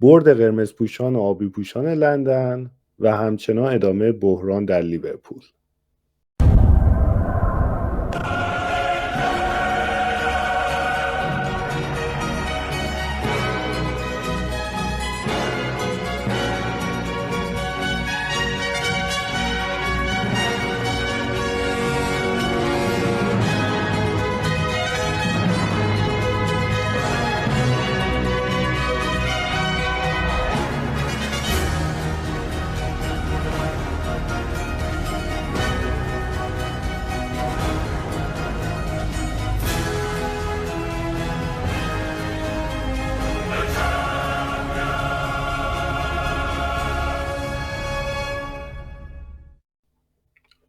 برد قرمزپوشان و آبی‌پوشان لندن و همچنان ادامه بحران در لیورپول.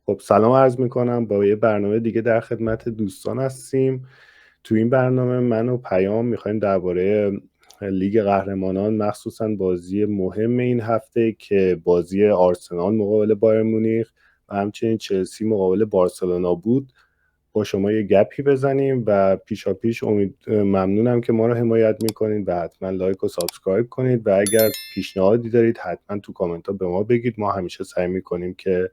خب سلام عرض میکنم، با یه برنامه دیگه در خدمت دوستان هستیم. تو این برنامه من و پیام میخوایم درباره لیگ قهرمانان، مخصوصا بازی مهم این هفته که بازی آرسنال مقابل بایر مونیخ و همچنین چلسی مقابل بارسلونا بود، با شما یه گپی بزنیم و پیشا پیش ممنونم که ما رو حمایت میکنید و حتما لایک و سابسکرایب کنید و اگر پیشنهادی دارید حتما تو کامنت ها به ما بگید. ما همیشه سعی میکنیم که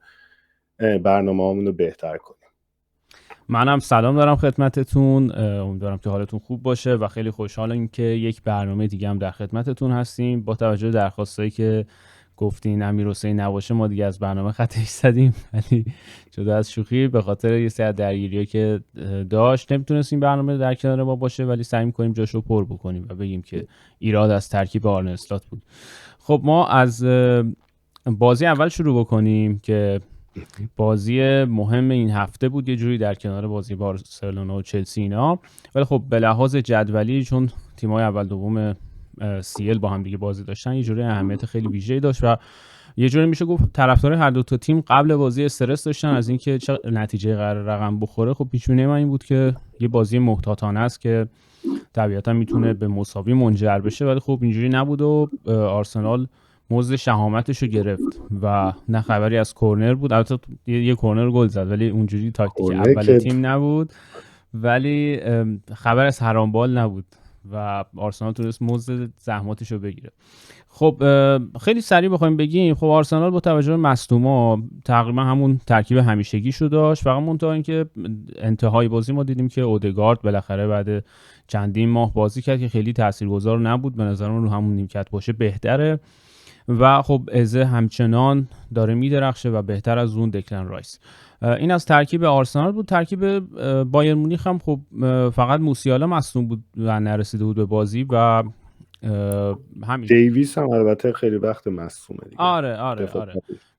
برنامه‌مون رو بهتر کنیم. منم سلام دارم خدمتتون، امیدوارم که حالتون خوب باشه و خیلی خوشحالم که یک برنامه دیگه هم در خدمتتون هستیم. با توجه به درخواستایی که گفتین امیرحسین نباشه ما دیگه از برنامه خطش زدیم، ولی جدا از شوخی به خاطر یه سری درگیریایی که داشت نمیتونستیم برنامه در کنار ما باشه، ولی سعی می‌کنیم جاشو پر بکنیم و بگیم که ایراد از ترکیب آرن اسلات بود. خب ما از بازی اول شروع بکنیم که بازی مهم این هفته بود، یه جوری در کنار بازی بارسلونا و چلسی اینا، ولی خب به لحاظ جدولی چون تیم‌های اول دوم CL با هم دیگه بازی داشتن یه جوری اهمیت خیلی ویژه‌ای داشت و یه جوری میشه گفت طرفدار هر دو تا تیم قبل بازی استرس داشتن از اینکه چه نتیجه قرار رقم بخوره. خب پیش‌بینی من این بود که یه بازی محتاطانه است که طبیعتا میتونه به مساوی منجر بشه، ولی خب اینجوری نبود و آرسنال مزد شهامتش رو گرفت و نه خبری از کورنر بود. البته یه کورنر گل زد ولی اونجوری تاکتیک اول تیم نبود، ولی خبر از حرامبال نبود و آرسنال تونست مزد زحماتش رو بگیره. خب خیلی سریع بخوایم بگیم، خب آرسنال با توجه به مصدوما تقریبا همون ترکیب همیشگیشو داشت، فقط منتها اینکه انتهای بازی ما دیدیم که اودگارد بالاخره بعد چندین ماه بازی کرد که خیلی تاثیرگذار نبود، به نظر من رو همون نیمکت باشه بهتره و خب ازه همچنان داره میدرخشه و بهتر از اون دکلن رایس. این از ترکیب آرسنال بود. ترکیب بایر مونیخ هم خب فقط موسیالا مصدوم بود و نرسیده بود به بازی و همین دیویس هم البته خیلی وقت مصدومه دیگه. آره.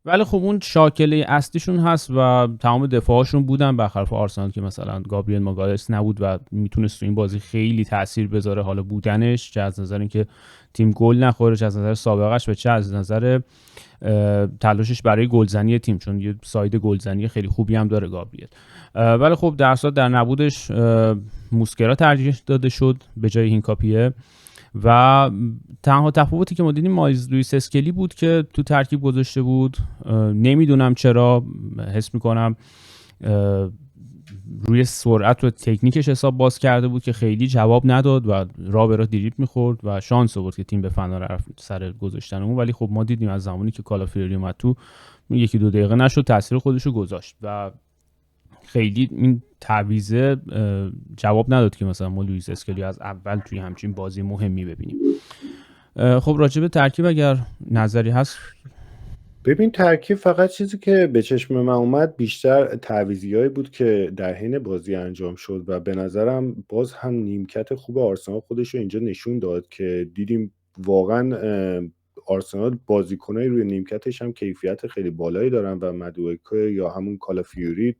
ولی خب اون شاکله اصلیشون هست و تمام دفاعشون بودن، برخلاف آرسنال که مثلا گابریل ماگالس نبود و میتونست تو این بازی خیلی تاثیر بذاره، حالا بودنش چه از نظر اینکه تیم گل نخوره، چه از نظر سابقهش و چه از نظر تلاشش برای گلزنی تیم، چون یه ساید گلزنی خیلی خوبی هم داره گابریل. ولی خب در نبودش موسکرا ترجیح داده شد به جای هینکاپیه و تنها تفاوتی که ما دیدیم مایلز لوئیس اسکلی بود که تو ترکیب گذاشته بود. نمیدونم چرا، حس میکنم روی سرعت و تکنیکش حساب باز کرده بود که خیلی جواب نداد و راه به راه دریبل میخورد و شانس آورد که تیم به فنا رفت سر گذاشتن اون. ولی خب ما دیدیم از زمانی که کالافیوری اومد تو 1-2 دقیقه نشد تاثیر خودشو گذاشت و خیلی این تعویضه جواب نداد که مثلا ما لوئیس اسکلی از اول توی همچین بازی مهمی ببینیم. خب راجع به ترکیب اگر نظری هست. ببین ترکیب فقط چیزی که به چشم من اومد بیشتر تعویضیایی بود که در حین بازی انجام شد و به نظرم باز هم نیمکت خوب آرسنال خودش رو اینجا نشون داد که دیدیم واقعا آرسنال بازیکنای روی نیمکتش هم کیفیت خیلی بالایی دارن و مدوئکو یا همون کالافیوری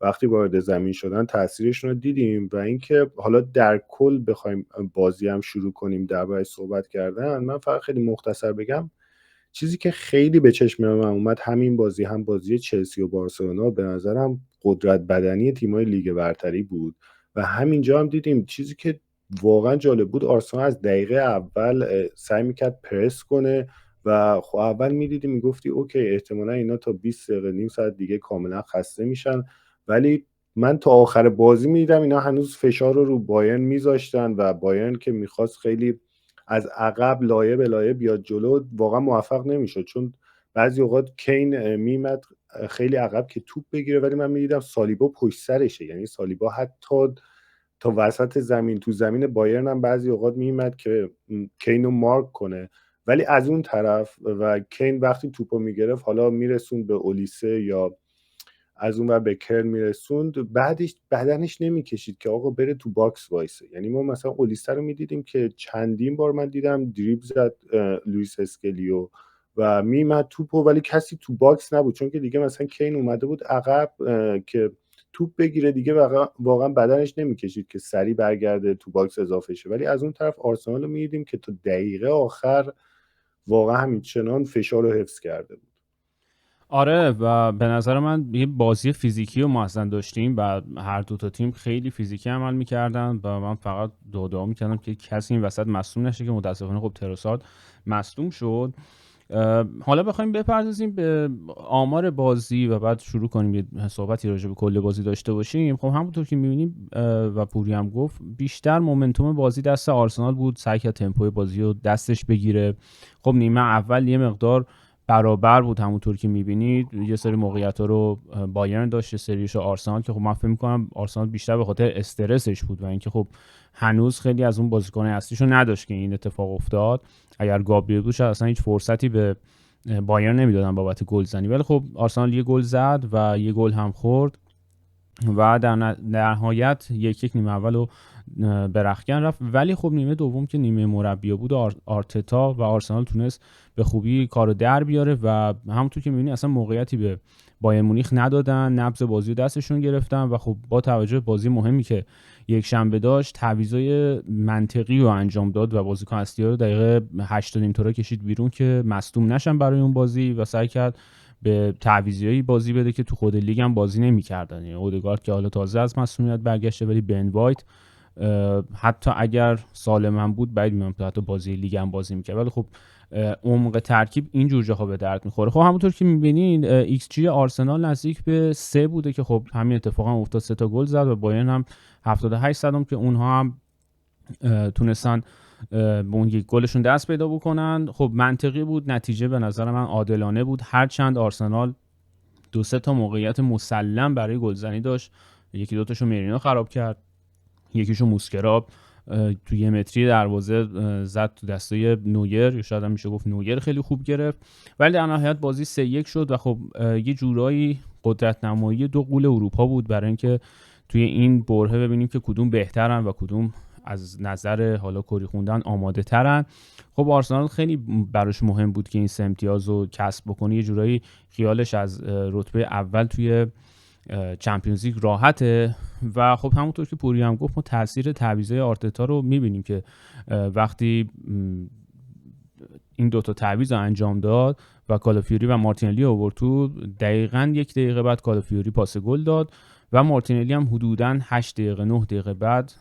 وقتی وارد زمین شدن تاثیرشون رو دیدیم. و اینکه حالا در کل بخوایم بازی هم شروع کنیم درباره صحبت کردن، من فقط خیلی مختصر بگم چیزی که خیلی به چشم من اومد همین بازی، هم بازی چلسی و بارسلونا، به نظرم قدرت بدنی تیم‌های لیگ برتری بود و همینجا هم دیدیم چیزی که واقعا جالب بود، آرسنال از دقیقه اول سعی میکرد پرس کنه و خب اول میدیدیم میگفتی اوکی احتمالا اینا تا 20 دقیقه نیم ساعت دیگه کاملا خسته میشن، ولی من تا آخر بازی میدیدم اینا هنوز فشار رو بایرن میذاشتن و بایرن که میخواست خیلی از عقب لایه به لایه بیاد جلو واقعا موفق نمیشد، چون بعضی اوقات کین میمد خیلی عقب که توپ بگیره، ولی من میدیدم سالیبا پشت سرشه، یعنی سالیبا حتی تا وسط زمین تو زمین بایرن هم بعضی اوقات میمد که کین رو مارک کنه، ولی از اون طرف و کین وقتی توپو میگرفت حالا میرسوند به اولیسه یا از اون ور به کرن میرسوند، بعدش بدنش نمیکشید که آقا بره تو باکس وایسه. یعنی ما مثلا اولیسه رو میدیدیم که چندین بار من دیدم دریبل زد لوئیس اسکلیو و میمد توپو، ولی کسی تو باکس نبود، چون که دیگه مثلا کین اومده بود عقب که توپ بگیره، دیگه واقعا بدنش نمیکشید که سریع برگرده تو باکس اضافه شه. ولی از اون طرف آرسنال رو میدیدیم که تا دقیقه آخر واقعا همچنان فشار رو حفظ کرده بود. آره و به نظر من یه بازی فیزیکی رو ما اصلا داشتیم و هر دو تا تیم خیلی فیزیکی عمل میکردن و من فقط دعا میکردم که کسی این وسط مصدوم نشه که متاسفانه خب تروسارد مصدوم شد. حالا بخوایم بپردازیم به آمار بازی و بعد شروع کنیم یه صحبتی راجع به کل بازی داشته باشیم. خب همونطور که می‌بینیم و پوری هم گفت بیشتر مومنتوم بازی دست آرسنال بود، سعی کرد تمپوی بازی رو دستش بگیره. خب نیمه اول یه مقدار برابر بود، همونطور که می‌بینید یه سری موقعیت‌ها رو بایرن داشت، یه سریش آرسنال، که خب من فکر می‌کنم آرسنال بیشتر به خاطر استرسش بود و اینکه خب هنوز خیلی از اون بازیکن‌های اصلیشو نداشت که این اتفاق افتاد. اگر گابریل بود شاید اصلا هیچ فرصتی به بایرن نمیدادن بابت گلزنی، ولی خب آرسنال یه گل زد و یه گل هم خورد و در نهایت یک نیمه اول رو به رختکن رفت. ولی خب نیمه دوم که نیمه مربی بود آرتتا و آرسنال تونست به خوبی کارو در بیاره و همونطور که می‌بینی اصلا موقعیتی به بایر مونیخ ندادن، نبض بازی رو دستشون گرفتن و خب با توجه به بازی مهمی که یک شنبه داشت تعویضای منطقی رو انجام داد و بازیکن اصلی رو دقیقه 80 اینطورا کشید بیرون که مصدوم نشن برای اون بازی و سعی کرد به تعویضیایی بازی بده که تو خود لیگ هم بازی نمی‌کردن. یعنی اودگارد که حالا تازه از مصونیت برگشته، ولی بن وایت حتی اگر سالم هم بود بعید می‌دونم تا حتی بازی لیگ هم بازی می‌کرد. ولی خب عمق ترکیب این جور جاها به درد می‌خوره. خب همونطور که می‌بینید ایکس جی آرسنال نزدیک به 3 بوده که خب همین اتفاق هم افتاد، 3 تا گل زد و بایرن هم 78 زدم که اونها هم تونستن به اون یک گلشون دست پیدا بکنن. خب منطقی بود، نتیجه به نظر من عادلانه بود، هرچند آرسنال 2-3 تا موقعیت مسلم برای گلزنی داشت، یکی دو تاشو مرینو خراب کرد، یکیشو موسکرا تو یه متری دروازه زد تو دستای نویر، یا شاید هم میشه گفت نویر خیلی خوب گرفت. ولی در نهایت بازی 3-1 شد و خب یه جورایی قدرت نمایی دو غول اروپا بود برای اینکه توی این برهه ببینیم که کدوم بهترن و کدوم از نظر حالا کری خوندن آماده ترن. خب آرسنال خیلی براش مهم بود که این 3 امتیاز رو کسب بکنه، یه جورایی خیالش از رتبه اول توی چمپیونز لیگ راحته و خب همونطور که پوری هم گفت ما تاثیر تعویضای آرتتا رو میبینیم که وقتی این دوتا تعویض رو انجام داد و کالافیوری و مارتینلی آورد تو، دقیقاً 1 دقیقه بعد کالافیوری پاس گل داد و مارتینلی هم حدوداً 8 دقیقه 9 دقیقه بعد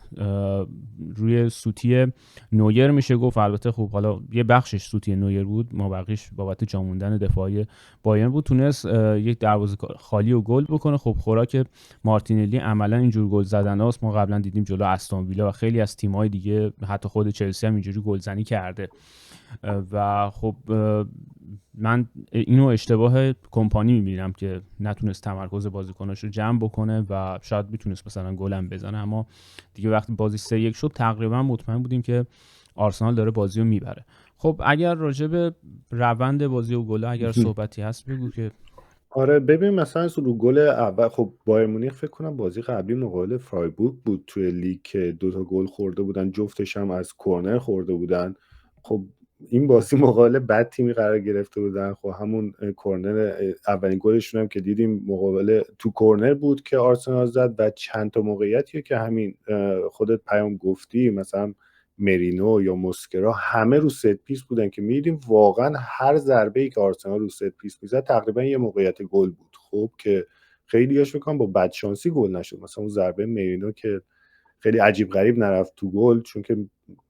روی سوتی نویر میشه گفت، البته خب حالا یه بخشش سوتی نویر بود، ما بقیش بابت جا موندن دفاعی بایرن بود، تونست یک دروازه خالی و گل بکنه. خب خوراک مارتینلی عملاً اینجور گل زدناست، ما قبلا دیدیم جلو استون ویلا و خیلی از تیم‌های دیگه، حتی خود چلسی هم اینجوری گلزنی کرده و خب من اینو اشتباه کمپانی میبینم که نتونست تمرکز بازیکناش رو جمع بکنه و شاید میتونست مثلا گلم بزنه، اما دیگه وقتی بازی 3-1 شد تقریبا مطمئن بودیم که آرسنال داره بازی رو میبره. خب اگر راجع به روند بازی و گل اگر صحبتی هست بگو که. آره ببین مثلا رو گل اول خب بایر مونیخ فکر کنم بازی قبلی مقابل فرایبورگ بود توی لیگ که 2 تا گل خورده بودن، جفتش هم از کورنر خورده بودن. خب این بازی مقابل بد تیمی قرار گرفته بودن، خب همون کورنر اولین گلشون هم که دیدیم مقابل تو کورنر بود که آرسنال زد و چند تا موقعیتی که همین خودت پیام گفتی مثلا مرینو یا موسکرا همه رو ست پیس بودن که میدیدیم واقعا هر ضربه‌ای که آرسنال رو ست پیس میزد تقریبا یه موقعیت گل بود. خب که خیلیاش میگم با بدشانسی گل نشد، مثلا اون ضربه مرینو که خیلی عجیب غریب نرفت تو گل، چون که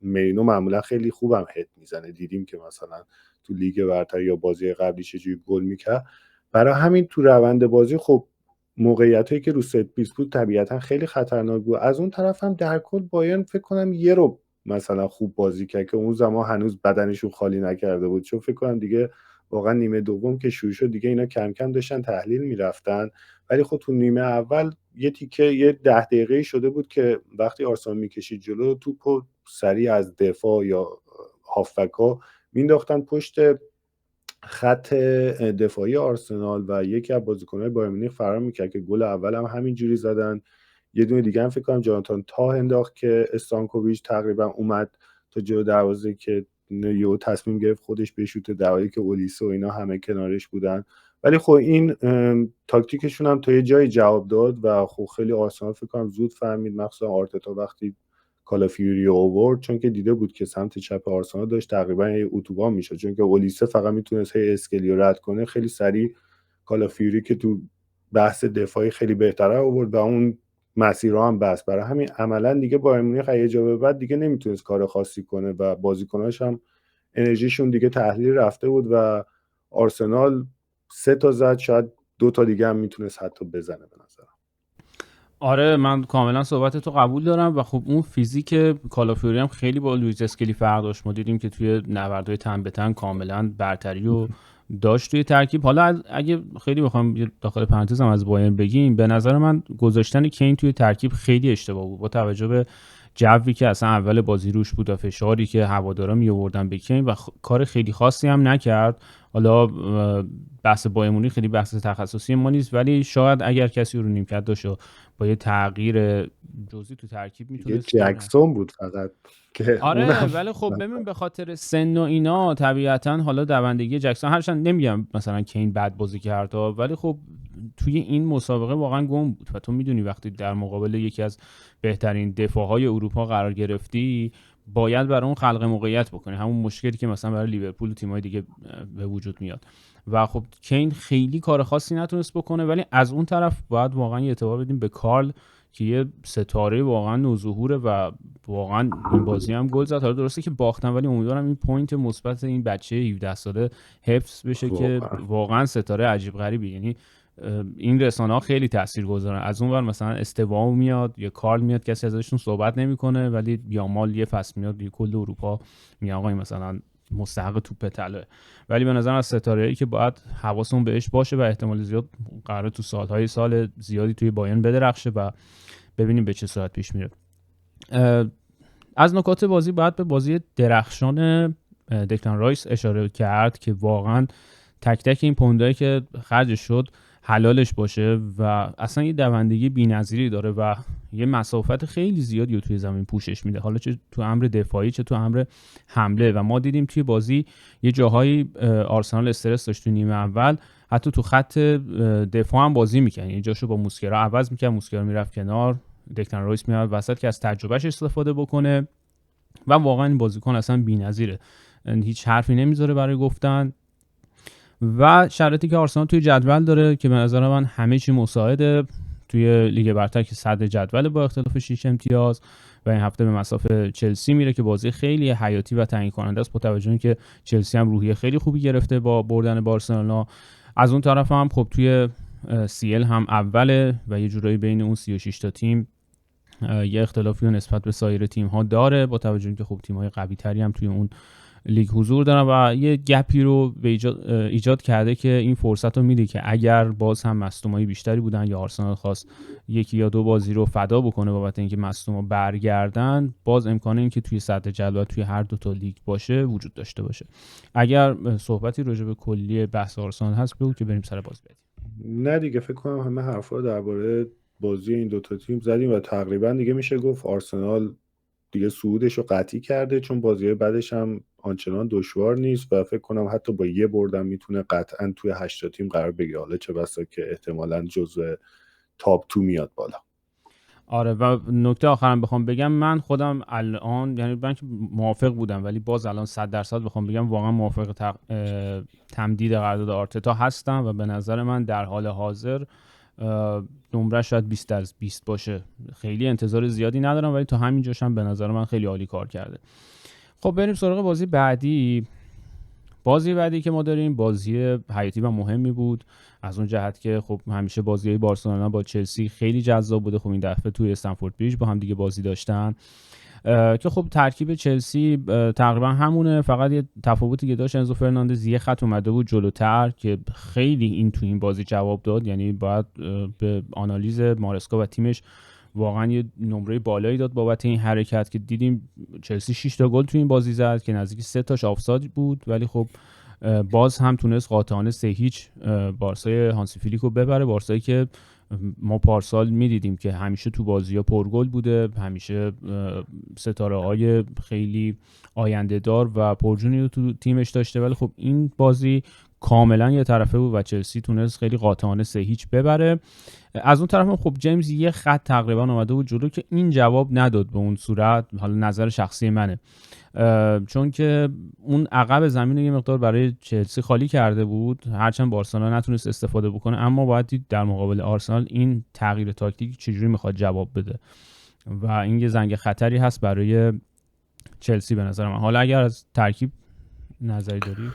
مرینو معمولا خیلی خوبم هد میزنه، دیدیم که مثلا تو لیگ برتر یا بازی قبلی چجوری گل میکرد. برای همین تو روند بازی خب موقعیتایی که رو ست پیس بود طبیعتا خیلی خطرناک بود. از اون طرف هم در کل بایرن فکر کنم یه رو مثلا خوب بازی کرد که اون زمان هنوز بدنشون خالی نکرده بود، چون فکر کنم دیگه واقعا نیمه دوم که شروع شد دیگه اینا کم کم داشتن تحلیل میرفتن. ولی خب تو نیمه اول یه تیکه یه 10 دقیقه شده بود که وقتی آرسنال میکشید جلو، توپو سریع از دفاع یا هافبک‌ها مینداختن پشت خط دفاعی آرسنال و یکی از بازیکن‌های بایر مونیخ فرار میکرد که گل اول هم همین جوری زدن. یه دونه دیگه هم فکر کنم جاناتان تا انداخت که استانکوویچ تقریبا اومد تا جلو دروازه که یهو تصمیم گرفت خودش بشوته، در حالی که اولیسه و اینا همه کنارش بودن. ولی خب این تاکتیکشون هم تا یه جایی جواب داد و خب خیلی آرسنال فکر کنم زود فهمید، مخصوصا آرتتا وقتی کالافیوری اوورد، چون که دیده بود که سمت چپ آرسنال داشت تقریبا یه اتوبان میشد، چون که اولیسه فقط میتونست هی اسکلیو رد کنه، خیلی سریع کالافیوری که تو بحث دفاعی خیلی بهتره آورد و اون مسیرها هم بس. برای همین عملا دیگه بایر مونیخ یه جا به بعد دیگه نمیتونست کار خاصی کنه و بازیکناش هم انرژیشون دیگه تحلیل رفته بود و آرسنال 3 تا زد، شاید 2 تا دیگه هم میتونست حتی بزنه به نظرم. آره من کاملا صحبت تو قبول دارم و خب اون فیزیک کالافیوری هم خیلی با لوئیس اسکلی فرق داشت. ما دیدیم که توی نبردهای تن به تن کاملا برتری رو داشت توی ترکیب. حالا اگه خیلی بخوام داخل پرانتز هم از بایرن بگیم، به نظر من گذاشتن کین توی ترکیب خیلی اشتباه بود با توجه به جوی که اصلا اول بازی روش بود و فشاری که هوادارا می آوردن به کین و کار خیلی خاصی هم نکرد. حالا بحث بایر مونیخ خیلی بحث تخصصی ما نیست، ولی شاید اگر کسی رو نیمکت داشت با یه تغییر جزئی تو ترکیب میتونست جکسون بود فقط که آره اونم ولی خب ببین به خاطر سن و اینا طبیعتا حالا دوندگی جکسون، هرچند نمیگم مثلا کین بد بازی کرد ولی خب توی این مسابقه واقعا گم بود و تو میدونی وقتی در مقابل یکی از بهترین دفاعهای اروپا قرار گرفتی باید برای اون خلق موقعیت بکنی، همون مشکلی که مثلا برای لیورپول و تیم‌های دیگه به وجود میاد و خب کین خیلی کار خاصی نتونست بکنه. ولی از اون طرف باید واقعا اعتبار بدیم به کارل که یه ستاره واقعا نوظهوره و واقعا این بازی هم گل زد. حالا درسته که باختن ولی امیدوارم این پوینت مثبت این بچه 17 ساله حفظ بشه که واقعا ستاره عجیب غریبی، یعنی این رسانه‌ها خیلی تاثیرگذارن. از اون ور مثلا استوام میاد یا کارل میاد کسی ازشون صحبت نمیکنه، ولی یامال یه فصل میاد یه کل اروپا میگه آقا این مثلا مستحق توپ طلای. ولی به نظر از ستاره‌ای که باید حواسمون بهش باشه و احتمال زیاد قراره تو سال زیادی توی بایرن بدرخشه و ببینیم به چه صورت پیش میره. از نکات بازی باید به بازی درخشان دکلن رایس اشاره کرد که واقعا تک تک این پوندایی که خرجش شد حلالش باشه و اصلا یه دوندگی بی‌نظیری داره و یه مسافت خیلی زیادی رو توی زمین پوشش میده، حالا چه تو امر دفاعی چه تو امر حمله. و ما دیدیم توی بازی یه جاهایی آرسنال استرس داشت تو نیمه اول، حتی تو خط دفاع هم بازی میکنه، یعنی جاشو با موسکرا عوض میکنه، موسکرا میرفت کنار، دکلن رایس میاد وسط که از تجربهش استفاده بکنه و واقعا این بازیکن اصلا بی‌نظیره، هیچ حرفی نمیذاره برای گفتن. و شرایطی که آرسنال توی جدول داره که به نظر من همه چی مساعده، توی لیگ برتر که صدر جدول با اختلاف 6 امتیاز و این هفته به مصاف چلسی میره که بازی خیلی حیاتی و تعیین کننده است با توجه به اینکه چلسی هم روحیه خیلی خوبی گرفته با بردن بارسلونا. از اون طرف هم خب توی CL هم اوله و یه جورایی بین اون 36 تا تیم یه اختلافی و نسبت به سایر تیم ها داره با توجه به اینکه خب تیم های قوی تری هم توی اون لیگ حضور دارن و یه گپی رو ایجاد کرده که این فرصت رو میده که اگر باز هم مصدومای بیشتری بودن یا آرسنال خواست یکی یا دو بازی رو فدا بکنه بابت اینکه مصدوما برگردن، باز امکانه این که توی صدر جدول توی هر دو تا لیگ باشه وجود داشته باشه. اگر صحبتی راجع به کلی بحث آرسنال هست بگو که بریم سر بازی بدیم. نه دیگه فکر کنم همه حرفا رو درباره بازی این دوتا تیم زدیم و تقریبا دیگه میشه گفت آرسنال دیگه صعودش رو قطعی کرده، چون بازی بعدش هم آنچنان دشوار نیست و فکر کنم حتی با یه بردم میتونه قطعا توی 8 تیم قرار بگیره، حالا چه بسا که احتمالاً جزو تاپ 2 میاد بالا. آره و نکته آخرم بخوام بگم، من خودم الان یعنی من که موافق بودم ولی باز الان 100% بخوام بگم واقعا موافق تمدید قرارداد آرتتا هستم و به نظر من در حال حاضر نمره شاید 20 از 20 باشه، خیلی انتظار زیادی ندارم ولی تا همین جاش هم به نظر من خیلی عالی کار کرده. خب بریم سراغ بازی بعدی. بازی بعدی که ما داریم بازی حیاتی و مهمی بود از اون جهت که خب همیشه بازی‌های بارسلونا با چلسی خیلی جذاب بوده. خب این دفعه توی استنفورد بریج با هم دیگه بازی داشتن که خب ترکیب چلسی تقریبا همونه، فقط یه تفاوتی که داشت انزو فرناندز یه خط اومده بود جلوتر که خیلی این تو این بازی جواب داد. یعنی باید به آنالیز مارسکا و تیمش واقعا یه نمره بالایی داد بابت این حرکت که دیدیم چلسی 6 تا گل تو این بازی زد که نزدیک 3 تاش آفساید بود، ولی خب باز هم تونست قاطعانه 3-0 بارسای هانسی فلیک رو ببره. بارسایی که ما پارسال میدیدیم که همیشه تو بازی‌ها پرگل بوده، همیشه ستاره‌های خیلی آینده دار و پرجونی رو تو تیمش داشته، ولی خب این بازی کاملا یه طرفه بود و چلسی تونست خیلی قاطعانه 3-0 ببره. از اون طرف هم خب جیمز یه خط تقریبا اومده بود جلو که این جواب نداد به اون صورت، حالا نظر شخصی منه، چون که اون عقب زمین رو یه مقدار برای چلسی خالی کرده بود، هرچند بارسلونا نتونست استفاده بکنه. اما باید دید در مقابل آرسنال این تغییر تاکتیک چجوری میخواد جواب بده و این یه زنگ خطری هست برای چلسی به نظر من. حالا اگر از ترکیب نظری داری؟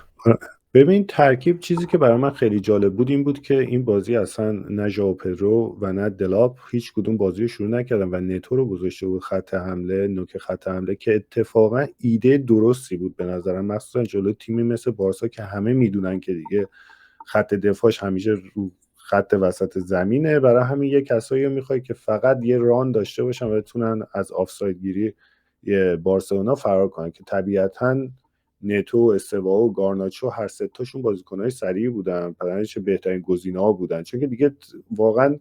ببین ترکیب، چیزی که برای من خیلی جالب بود این بود که این بازی اصلا نه ژائو پدرو و نه دلاپ هیچ کدوم بازی رو شروع نکردن و نتو رو گذاشته بود خط حمله، نوک خط حمله، که اتفاقا ایده درستی بود به نظرم، مخصوصا جلو تیمی مثل بارسا که همه میدونن که دیگه خط دفاعش همیشه رو خط وسط زمینه. برای همین یه کسایی میخوای که فقط یه ران داشته باشن و بتونن از آفساید گیری یه بارسلونا فرار کنن، که طبیعتاً نتو، استواو و گارناچو هر سه تاشون بازیکن‌های سریع بودن، پرنش بهترین گزینه‌ها بودن، چون که دیگه واقعا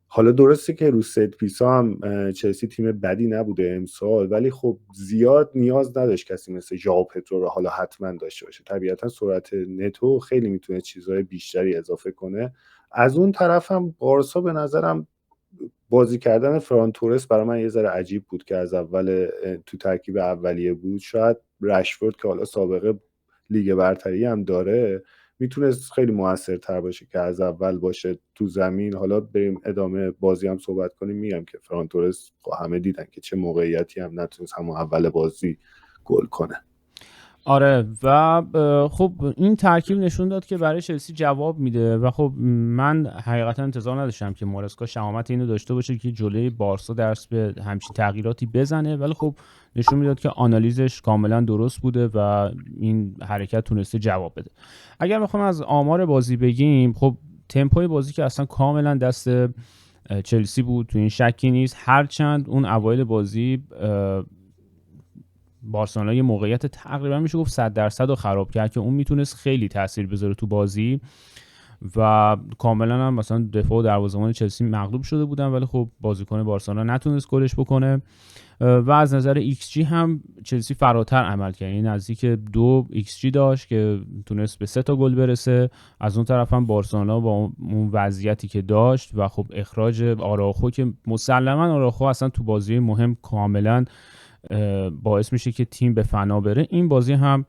حالا درسته که رو ست پیسا هم چلسی تیم بدی نبوده امسال، ولی خب زیاد نیاز نداشت کسی مثل ژائو پدرو رو حالا حتما داشته باشه. طبیعتا سرعت نتو خیلی میتونه چیزهای بیشتری اضافه کنه. از اون طرف هم بارسا به نظرم بازی کردن فران تورس برای من یه ذره عجیب بود که از اول تو ترکیب اولیه بود. شاید رشفورد که حالا سابقه لیگ برتری هم داره میتونست خیلی موثرتر باشه که از اول باشه تو زمین. حالا بریم ادامه بازی هم صحبت کنیم، میگم که فران تورس همه دیدن که چه موقعیتی هم نتونست همون اول بازی گل کنه. آره و خب این ترکیب نشون داد که برای چلسی جواب میده و خب من حقیقتا انتظار نداشتم که مارسکا شهامت اینو داشته باشه که جلوی بارسا درس به همچین تغییراتی بزنه، ولی خب نشون میداد که آنالیزش کاملا درست بوده و این حرکت تونسته جواب بده. اگر بخوام از آمار بازی بگیم، خب تمپوی بازی که اصلا کاملا دست چلسی بود، تو این شکی نیست، هرچند اون اوایل بازی بارسلونا یه موقعیت تقریبا میشه گفت 100% رو خراب کرد که اون میتونست خیلی تاثیر بذاره تو بازی و کاملا هم مثلا دفاع و دروازه‌بان چلسی مغلوب شده بودن، ولی خب بازیکن بارسلونا نتونست گلش بکنه. و از نظر ایکس جی هم چلسی فراتر عمل کرد، یعنی نزدیک 2 ایکس جی داشت که تونست به 3 تا گل برسه. از اون طرف هم بارسلونا با اون وضعیتی که داشت و خب اخراج آراخو که مسلما آراخو اصلا تو بازی مهم کاملا باعث میشه که تیم به فنا بره، این بازی هم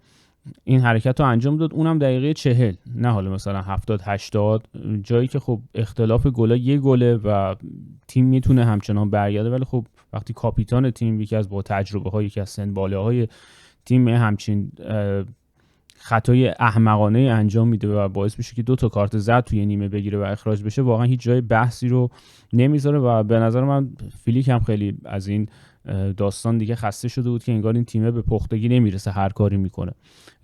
این حرکت رو انجام داد، اونم دقیقه 40، نه حالا مثلا 70-80، جایی که خب اختلاف گلا یه گله و تیم میتونه همچنان برگرده، ولی خب وقتی کاپیتان تیم، یکی از با تجربه های، یکی از سن بالاهای تیم همچین خطای احمقانه انجام میده و باعث میشه که 2 تا کارت زرد توی نیمه بگیره و اخراج بشه، واقعا هیچ جای بحثی رو نمیذاره و به نظر من فیلیک هم خیلی از این داستان دیگه خسته شده بود که انگار این تیمه به پختگی نمیرسه، هر کاری میکنه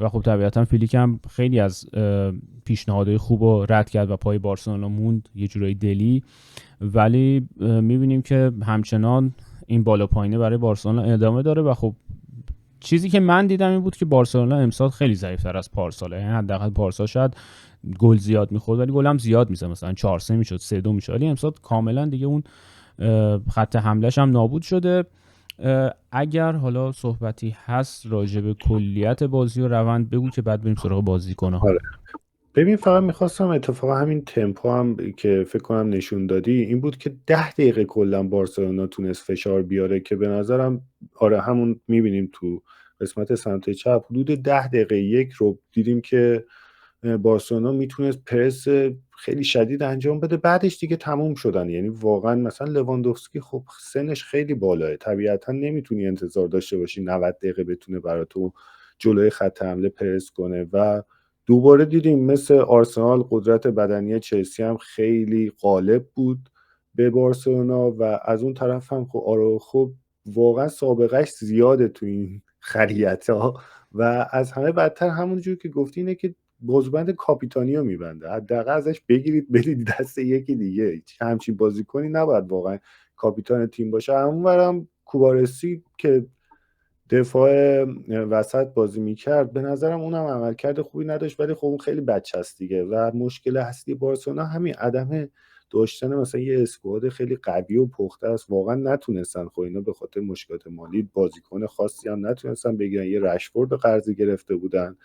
و خب طبیعتا فیلیک هم خیلی از پیشنهادهای خوب رو رد کرد و پای بارسلونا موند یه جورایی دلی، ولی میبینیم که همچنان این بالا پایینه برای بارسلونا ادامه داره و خب چیزی که من دیدم این بود که بارسلونا امسال خیلی ضعیف‌تر از پارساله، یعنی حداقل پارسال شاید گل زیاد می‌خورد ولی گل هم زیاد می‌زد، مثلا 4-3 میشد، 3-2 میشد، ولی امسال کاملا دیگه اون خط حمله‌ش هم نابود شده. اگر حالا صحبتی هست راجع به کلیت بازی و روند بگو که بعد بریم سراغ بازیکن‌ها. آره. ببین فقط میخواستم اتفاقا همین تمپو هم که فکر کنم نشون دادی این بود که 10 دقیقه کلا بارسلونا تونست فشار بیاره که به نظرم آره همون میبینیم تو قسمت سمت چپ حدود 10 دقیقه یک رو دیدیم که بارسلونا میتونست پرس خیلی شدید انجام بده، بعدش دیگه تموم شدن. یعنی واقعا مثلا لواندوفسکی خب سنش خیلی بالاه، طبیعتا نمیتونی انتظار داشته باشی 90 دقیقه بتونه برای تو جلوی خط حمله پرس کنه. و دوباره دیدیم مثل آرسنال قدرت بدنی چلسی هم خیلی غالب بود به بارسلونا و از اون طرف هم خب آراخو واقعا سابقهش زیاده تو این خریت‌ها و از همه بدتر همونجور که گفتی اینه که بازوبند کاپیتانی رو میبنده. حداقل ازش بگیرید بدید دست یکی دیگه. همچین بازیکنی نباید واقعا کاپیتان تیم باشه. اونورم کوبارسی که دفاع وسط بازی میکرد به نظرم اونم عملکرد خوبی نداشت، ولی خب اون خیلی بچه است دیگه و مشکل اصلی بارسلونا همین عدم داشتن مثلا یه اسکواد خیلی قوی و پخته است. واقعا نتونستن، خب اینا به خاطر مشکلات مالی بازیکن خاصی هم نتونستن بگیرن، یه رشفورد قرضی گرفته بودن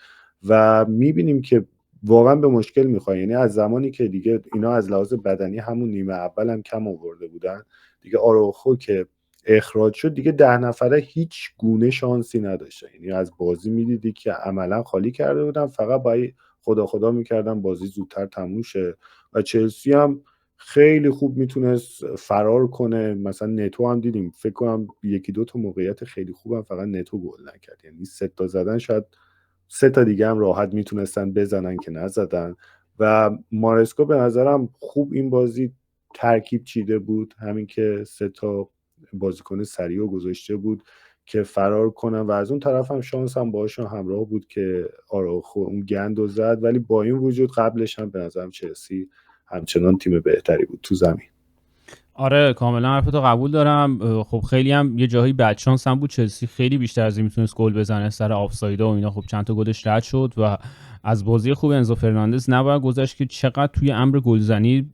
و میبینیم که واقعا به مشکل میخوره. یعنی از زمانی که دیگه اینا از لحاظ بدنی همون نیمه اول هم کم آورده بودن دیگه، آراوخو که اخراج شد دیگه 10 نفره هیچ گونه شانسی نداشتن. یعنی از بازی میدیدی که عملا خالی کرده بودن، فقط باید خدا میکردن بازی زودتر تموم شه. و چلسی هم خیلی خوب میتونست فرار کنه. مثلا نتو هم دیدیم، فکر کنم یکی دو تا موقعیت خیلی خوبم فقط نتو گل نکرد. یعنی 3 تا زدن، شاید 3 تا دیگه هم راحت میتونستن بزنن که نزدن. و مارسکو به نظرم خوب این بازی ترکیب چیده بود، همین که 3 تا بازیکن سریع گذاشته بود که فرار کنن و از اون طرف هم شانس هم باشون همراه بود که آراخو اون گندو زد. ولی با این وجود قبلش هم به نظرم چلسی همچنان تیم بهتری بود تو زمین. آره کاملا حرفتو قبول دارم. خب خیلی هم یه جایی بدشانس هم بود، چلسی خیلی بیشتر از این میتونست گل بزنه سر آفسایدا و اینا. خب چند تا گلش رد شد و از بازی خوب انزو فرناندز نباید گذشت که چقدر توی امر گلزنی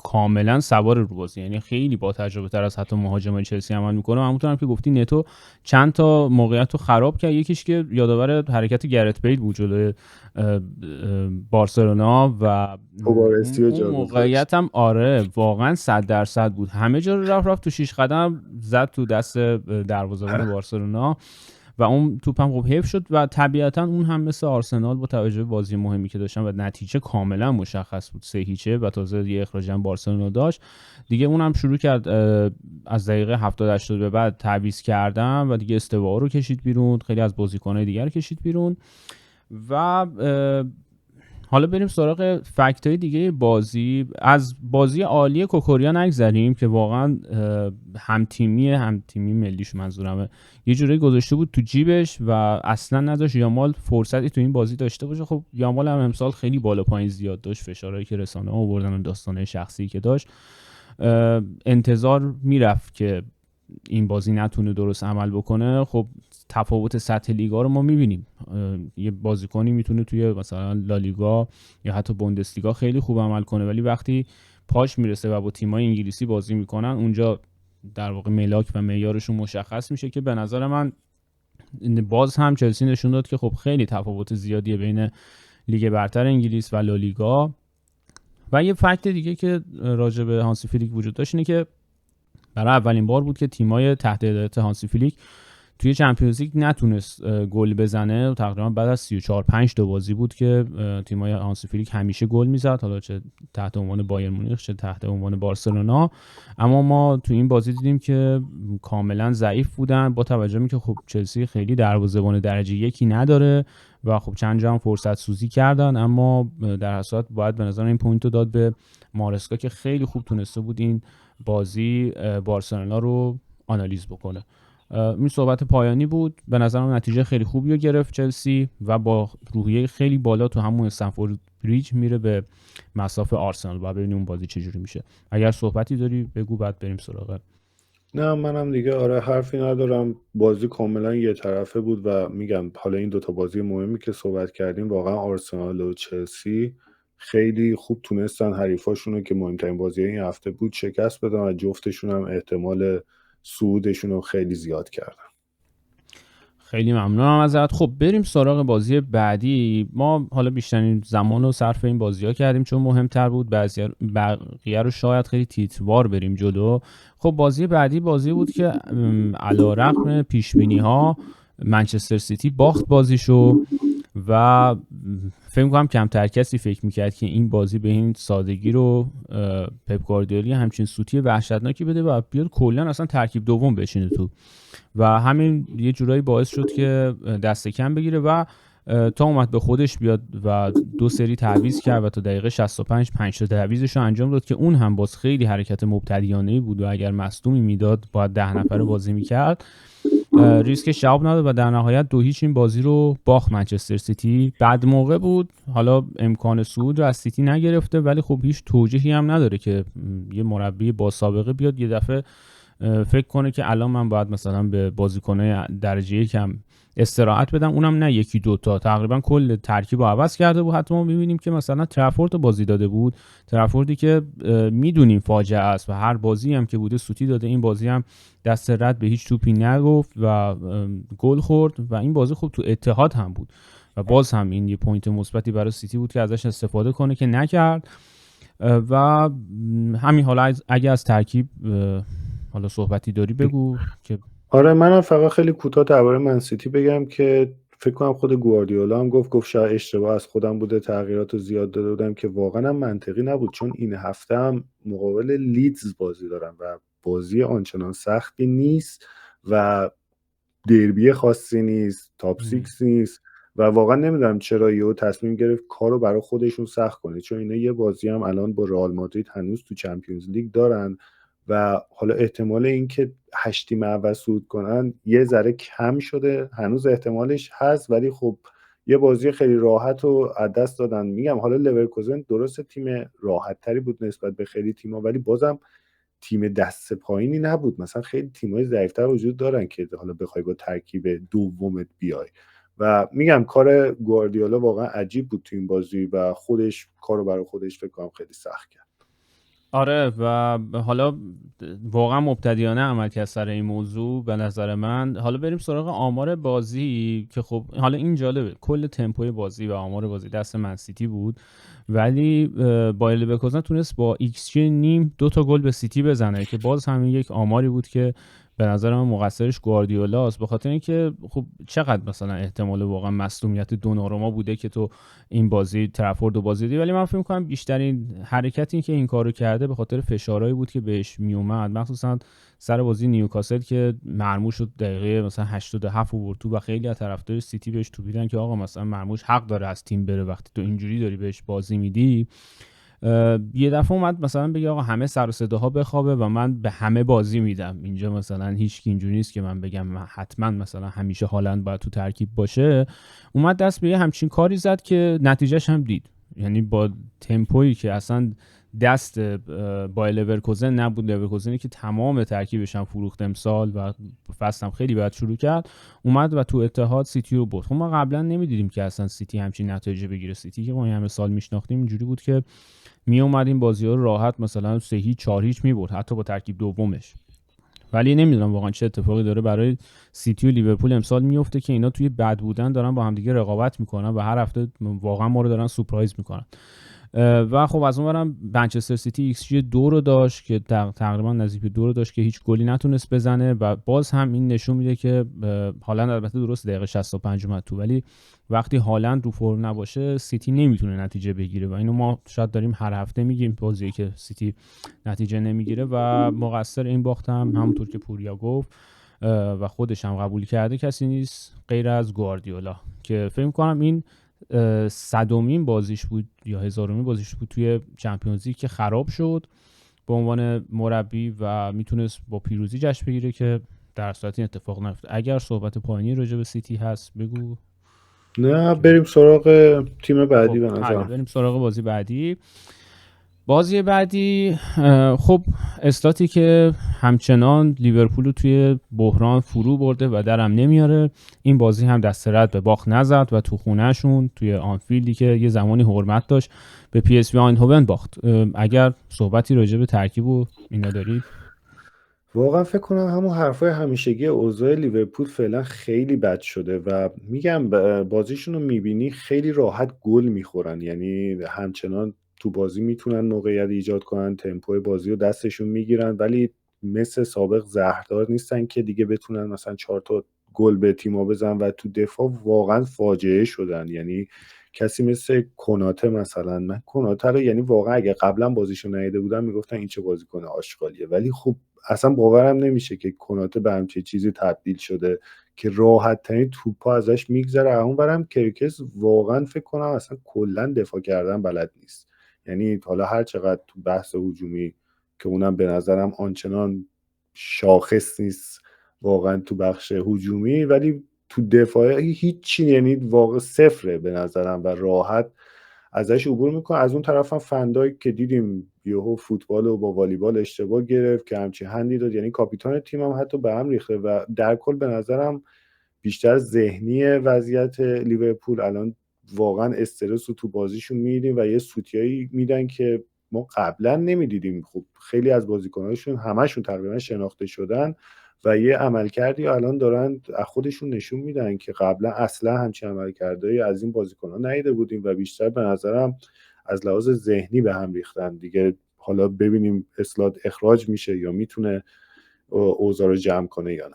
کاملا سوار رو بازی، یعنی خیلی با تجربه تر از حتی مهاجمای چلسی عمل میکنه. همونطور که گفتی نتو چند تا موقعیت رو خراب کرد، یکیش که یادآور حرکت گرت بیل بود جلوی بارسلونا و اون موقعیت هم آره واقعا 100% بود، همه جا رو رفت تو 6 قدم زد تو دست دروازه‌بان بارسلونا و اون توپ هم خب حیف شد و طبیعتا اون هم مثل آرسنال با توجه به بازی مهمی که داشتن و نتیجه کاملا مشخص بود 3-0 و تازه یه اخراج هم بارسلونا داشت دیگه، اون هم شروع کرد از دقیقه 70-80 به بعد تعویض کردن و دیگه استوا رو کشید بیرون، خیلی از بازیکن‌های دیگر کشید بیرون. و حالا بریم سراغ فکت‌های دیگه بازی. از بازی عالی کوکوریا نگذریم که واقعا همتیمی ملیش منظورمه یه جوری گذاشته بود تو جیبش و اصلا نذاشت یامال فرصتی تو این بازی داشته باشه. خب یامال هم امسال خیلی بالا پایین زیاد داشت، فشارهایی که رسانه ها آوردن و داستانه شخصی که داشت، انتظار میرفت که این بازی نتونه درست عمل بکنه. خب تفاوت سطح لیگا رو ما میبینیم، یه بازیکنی میتونه توی مثلا لالیگا یا حتی بوندسلیگا خیلی خوب عمل کنه، ولی وقتی پاش میرسه و با تیمای انگلیسی بازی میکنن اونجا در واقع ملاک و معیارشون مشخص میشه که به نظر من باز هم چلسی نشون داد که خب خیلی تفاوت زیادیه بین لیگ برتر انگلیس و لالیگا. و یه فکت دیگه که راجع به هانسی فلیک وجود داشت اینه که برای اولین بار بود که تیمای تحت هدایت هانسی فلیک توی چمپیونز لیگ نتونست گل بزنه. تقریبا بعد از 34-5 تا بازی بود که تیمای هانسی فلیک همیشه گل میزد، حالا چه تحت عنوان بایر مونیخ چه تحت عنوان بارسلونا. اما ما تو این بازی دیدیم که کاملا ضعیف بودن، با توجه به که خب چلسی خیلی دروازه‌بان درجه یکی نداره و خب چند جا هم فرصت سوزی کردن، اما در حساب باید به نظر این پوینت رو داد به مارسکا که خیلی خوب تونسته بود این بازی بارسلونا رو آنالیز بکنه. این صحبت پایانی بود. به نظرم نتیجه خیلی خوبی رو گرفت چلسی و با روحیه خیلی بالا تو همون استنفورد بریج میره به مصاف آرسنال و ببینیم اون بازی چجوری میشه. اگر صحبتی داری بگو بعد بریم سراغ. نه منم دیگه آره حرفی ندارم. بازی کاملا یه طرفه بود و میگم حالا این دوتا بازی مهمی که صحبت کردیم واقعا آرسنال و چلسی خیلی خوب تونستن حریفاشون رو که مهمترین بازی این هفته بود شکست بدن و جفتشون هم احتمال صعودشون رو خیلی زیاد کردن. خیلی ممنونم ازت. خب بریم سراغ بازی بعدی. ما حالا بیشترین زمان رو صرف این بازی ها کردیم چون مهمتر بود، بقیه رو شاید خیلی تیتروار بریم جلو. خب بازی بعدی بازی بود که علیرغم پیشبینی ها منچستر سیتی باخت بازیشو و فکر می‌کنم کمتر کسی فکر می‌کرد که این بازی به این سادگی رو پپ گواردیولا همچین سوتی وحشتناکی بده و بیاد کلا اصلا ترکیب دوم بشینه تو و همین یه جورایی باعث شد که دست کم بگیره و تا اومد به خودش بیاد و 2 سری تعویض کرد و تا دقیقه 65 5 تا تعویضش رو انجام داد که اون هم باز خیلی حرکت مبتدیانه‌ای بود و اگر مصدومی میداد باید 10 نفره بازی میکرد. ریسکش جواب نداد و در نهایت 2-0 این بازی رو باخت منچستر سیتی. بعد موقع بود، حالا امکان صعود رو از سیتی نگرفته ولی خب هیچ توجیهی هم نداره که یه مربی با سابقه بیاد یه دفعه فکر کنه که الان من باید مثلا به بازیکن‌های درجه یکم استراحت بدم، اونم نه یکی دوتا، تقریبا کل ترکیب رو عوض کرده بود. حتی ما می‌بینیم که مثلا ترافورد بازی داده بود، ترافوردی که میدونیم فاجعه است و هر بازی هم که بوده سوتی داده، این بازی هم دست رد به هیچ توپی نگفت و گل خورد و این بازی خوب تو اتحاد هم بود و باز هم این یه پوینت مثبتی برای سیتی بود که ازش استفاده کنه که نکرد. و همین، حالا اگه از ترکیب حالا صحبتی داری بگو که آره، منم فقط خیلی کوتاه درباره من سیتی بگم که فکر کنم خود گواردیولا هم گفت شاید اشتباه از خودم بوده، تغییرات رو زیاد داده بودم که واقعا هم منطقی نبود، چون این هفته هم مقابل لیدز بازی دارم و بازی آنچنان سختی نیست و دربی خاصی نیست، تاپ سیکس نیست و واقعا نمیدونم چرا یهو تصمیم گرفت کارو برای خودشون سخت کنه، چون اینا یه بازی هم الان با رئال مادرید هنوز تو چمپیونز لیگ دارن و حالا احتمال اینکه 8 تیم اول صعود کنن یه ذره کم شده، هنوز احتمالش هست ولی خب یه بازی خیلی راحت رو از دست دادن. میگم حالا لورکوزن درست تیم راحت تری بود نسبت به خیلی تیم‌ها ولی بازم تیم دست پایینی نبود، مثلا خیلی تیم‌های ضعیف‌تر وجود دارن که حالا بخوای با ترکیب دومت بیای و میگم کار گواردیولا واقعا عجیب بود تو این بازی و خودش کارو برای خودش فکر کنم خیلی سخت کرد. آره و حالا واقعا مبتدیانه عمل کرد سر این موضوع به نظر من. حالا بریم سراغ آمار بازی که خب حالا این جالبه، کل تمپوی بازی و آمار بازی دست من سیتی بود ولی بایر لورکوزن تونست با ایکس جی نیم 2 تا گل به سیتی بزنه که باز همین یک آماری بود که به نظر من مقصرش گواردیولاست، به خاطر اینکه خب چقدر مثلا احتمال واقعا مصدومیت دوناروما بوده که تو این بازی ترافورد بازی دی، ولی من فکر می‌کنم بیشترین حرکتی که این کارو کرده به خاطر فشارهایی بود که بهش میومد، مخصوصا سر بازی نیوکاسل که مرموش شد دقیقه مثلا 87 آورد تو و خیلی از طرفدار سیتی بهش توپیدن که آقا مثلا مرموش حق داره از تیم بره وقتی تو اینجوری داری بهش بازی میدی. یه دفعه اومد مثلا بگه آقا همه سر و صداها بخوابه و من به همه بازی میدم، اینجا مثلا هیچ کی اینجوری نیست که من بگم حتما مثلا همیشه هالند باید تو ترکیب باشه. اومد دست به یه همچین کاری زد که نتیجهش هم دید، یعنی با تمپویی که اصلا دست با لورکوزن نبود، لورکوزنی که تمام ترکیبش هم فروخت امسال و فصل هم خیلی بد شروع کرد، اومد و تو اتحاد سیتی رو برد. خب ما قبلا نمیدیدیم که اصلا سیتی همچین نتایجی بگیره. سیتی که ما همه سال میشناختیم اینجوری بود که می اومد این بازی‌ها رو راحت مثلا 3-0 4-0 می‌برد حتی با ترکیب دومش. ولی نمیدونم واقعا چه اتفاقی داره برای سیتی و لیورپول امسال میفته که اینا توی بد بودن دارن با همدیگه رقابت میکنن و هر هفته واقعا ما رو دارن سورپرایز میکنن. و خب از اونورم منچستر سیتی ایکس جی 2 رو داشت که تقریبا نزدیک به 2 رو داشت که هیچ گلی نتونست بزنه و باز هم این نشون میده که هالند البته درست دقیقه 65 اومد تو ولی وقتی هالند رو فرم نباشه سیتی نمیتونه نتیجه بگیره و اینو ما شاید داریم هر هفته میگیم بازی که سیتی نتیجه نمیگیره و مقصر این باخت هم همونطور که پوریا گفت و خودش هم قبول کرده کسی نیست غیر از گواردیولا که فکر می‌کنم این 100مین بازیش بود یا 1000مین بازیش بود توی چمپیونز لیگ که خراب شد به عنوان مربی و میتونست با پیروزی جشن بگیره که در صورت این اتفاق نیفتاد. اگر صحبت پایانی راجع به سیتی هست بگو. نه بریم سراغ تیم بعدی به خب حالا نظرم. بریم سراغ بازی بعدی. بازی بعدی خب استاتی که همچنان لیورپول رو توی بحران فرو برده و درم نمیاره، این بازی هم دست رد به باخت نزد و تو خونهشون توی آنفیلدی که یه زمانی حرمت داشت به پی اس وی آیندهوون باخت. اگر صحبتی راجع به ترکیب و اینا دارید. واقعا فکر کنم همون حرفای همیشگی اوضاع لیورپول فعلا خیلی بد شده و میگم بازیشون رو میبینی خیلی راحت گل میخورن، یعنی همچنان تو بازی میتونن موقعیت ایجاد کنن، تمپوی بازی رو دستشون میگیرن ولی مثل سابق زهردار نیستن که دیگه بتونن مثلا 4 تا گل به تیم‌ها بزنن و تو دفاع واقعا فاجعه شدن. یعنی کسی مثل کناته مثلا، من کناته رو یعنی واقعا اگه قبلا بازیشو ندیده بودم میگفتن این چه بازیکن آشغالیه، ولی خب اصلا باورم نمیشه که کناته به همچین چیزی تبدیل شده که راحت ترین توپا ازش میگذره. اونورم کرکس واقعا فکر کنم اصلا کلا دفاع کردن بلد نیست. یعنی حالا هر چقدر تو بحث هجومی که اونم به نظرم آنچنان شاخص نیست واقعا تو بخش هجومی، ولی تو دفاعی هیچی، یعنی واقع صفره به نظرم و راحت ازش عبور میکنه. از اون طرف هم فندای که دیدیم یهو فوتبال و با والیبال اشتباه گرفت که همچی هندی داد، یعنی کاپیتان تیم هم حتی به هم ریخته و در کل به نظرم بیشتر ذهنی وضعیت لیورپول الان واقعا استرس رو تو بازیشون میدیم و یه سوتیایی میدن که ما قبلا نمیدیدیم. خب خیلی از بازیکناشون همشون تقریبا شناخته شدن و یه عملکردی الان دارن از خودشون نشون میدن که قبلا اصلا همچین عملکردایی از این بازیکن‌ها ندیده بودیم و بیشتر به نظرم از لحاظ ذهنی به هم ریختن دیگه. حالا ببینیم اسلات اخراج میشه یا میتونه اوضاع رو جمع کنه یا نه.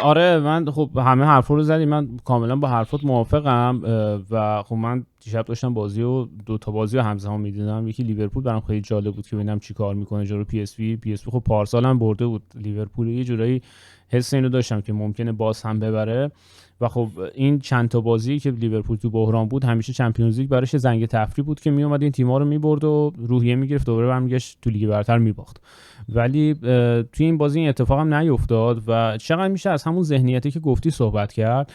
آره من خب همه حرفا رو زدی، من کاملا با حرفات موافقم و خب من دیشب داشتم بازی و دو تا بازی رو همزمان میدیدم. یکی لیورپول برام خیلی جالب بود که ببینم چی کار میکنه جلوی پی اس وی خب پارسال هم برده بود لیورپول، یه جورایی حس اینو داشتم که ممکنه باز هم ببره و خب این چند تا بازی که لیورپول تو بحران بود همیشه چمپیونز لیگ براش زنگ تفریح بود که میومد این تیم‌ها رو میبرد و روحیه میگرفت دوباره برمیگشت تو لیگ برتر میباخت. ولی توی این بازی این اتفاق هم نیفتاد و چقدر میشه از همون ذهنیتی که گفتی صحبت کرد.